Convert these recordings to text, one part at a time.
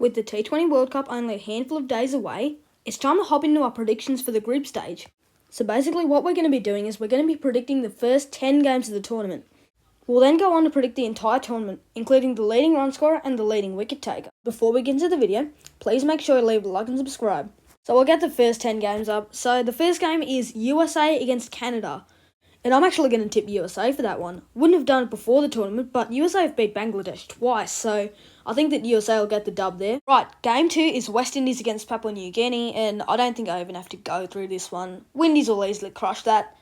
with the T20 World Cup only a handful of days away, it's time to hop into our predictions for the group stage. So basically what we're going to be doing is we're going to be predicting the first 10 games of the tournament. We'll then go on to predict the entire tournament, including the leading run scorer and the leading wicket taker. Before we get into the video, please make sure to leave a like and subscribe. So we'll get the first 10 games up. So the first game is USA against Canada. And I'm actually going to tip USA for that one. Wouldn't have done it before the tournament, but USA have beat Bangladesh twice, so I think that USA will get the dub there. Right, game 2 is West Indies against Papua New Guinea, and I don't think I even have to go through this one. Windies will easily crush that.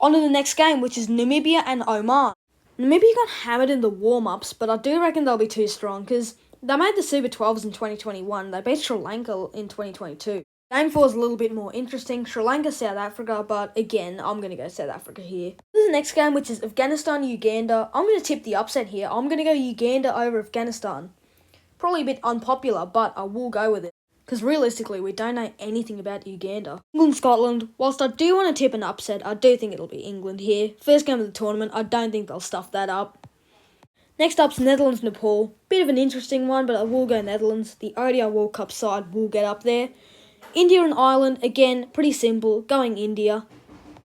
On to the next game, which is Namibia and Oman. Namibia got hammered in the warm-ups, but I do reckon they'll be too strong, because they made the Super 12s in 2021. They beat Sri Lanka in 2022. Game 4 is a little bit more interesting. Sri Lanka, South Africa, but again, I'm going to go South Africa here. This is the next game, which is Afghanistan, Uganda. I'm going to tip the upset here. I'm going to go Uganda over Afghanistan. Probably a bit unpopular, but I will go with it. Because realistically, we don't know anything about Uganda. England, Scotland. Whilst I do want to tip an upset, I do think it'll be England here. First game of the tournament, I don't think they'll stuff that up. Next up's Netherlands, Nepal. Bit of an interesting one, but I will go Netherlands. The ODI World Cup side will get up there. India and Ireland, again, pretty simple, going India.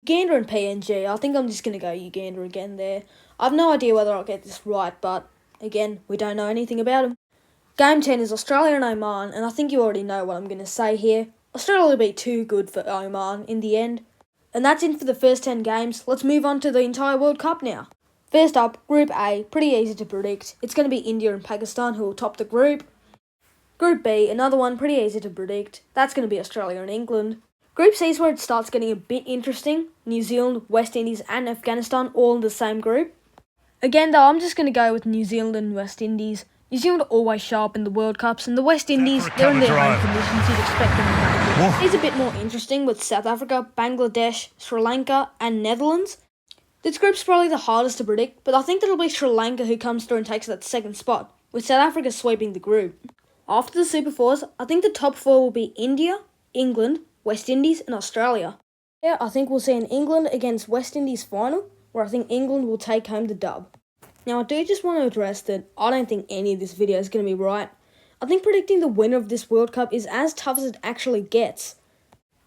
Uganda and PNG, I think I'm just going to go Uganda again there. I have no idea whether I'll get this right, but again, we don't know anything about them. Game 10 is Australia and Oman, and I think you already know what I'm going to say here. Australia will be too good for Oman in the end. And that's it for the first 10 games. Let's move on to the entire World Cup now. First up, Group A, pretty easy to predict. It's going to be India and Pakistan who will top the group. Group B, another one pretty easy to predict. That's going to be Australia and England. Group C is where it starts getting a bit interesting. New Zealand, West Indies and Afghanistan all in the same group. Again though, I'm just going to go with New Zealand and West Indies. New Zealand always show up in the World Cups, and the West Indies, they're in their own conditions, you'd expect them to make it. It's a bit more interesting with South Africa, Bangladesh, Sri Lanka and Netherlands. This group's probably the hardest to predict, but I think that it'll be Sri Lanka who comes through and takes that second spot, with South Africa sweeping the group. After the Super 4s, I think the top 4 will be India, England, West Indies and Australia. Yeah, I think we'll see an England against West Indies final, where I think England will take home the dub. Now I do just want to address that I don't think any of this video is going to be right. I think predicting the winner of this World Cup is as tough as it actually gets.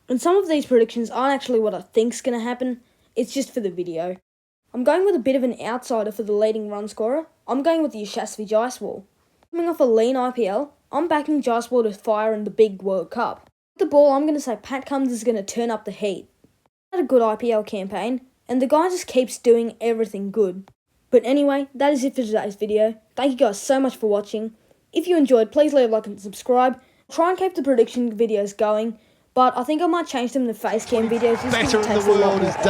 And some of these predictions aren't actually what I think's going to happen, it's just for the video. I'm going with a bit of an outsider for the leading run scorer. I'm going with Yashasvi Jaiswal. Coming off a lean IPL, I'm backing Jaiswal to fire in the big World Cup. With the ball, I'm going to say Pat Cummins is going to turn up the heat. He had a good IPL campaign, and the guy just keeps doing everything good. But anyway, that is it for today's video. Thank you guys so much for watching. If you enjoyed, please leave a like and subscribe. Try and keep the prediction videos going, but I think I might change them to face cam videos just because it takes a lot more effort.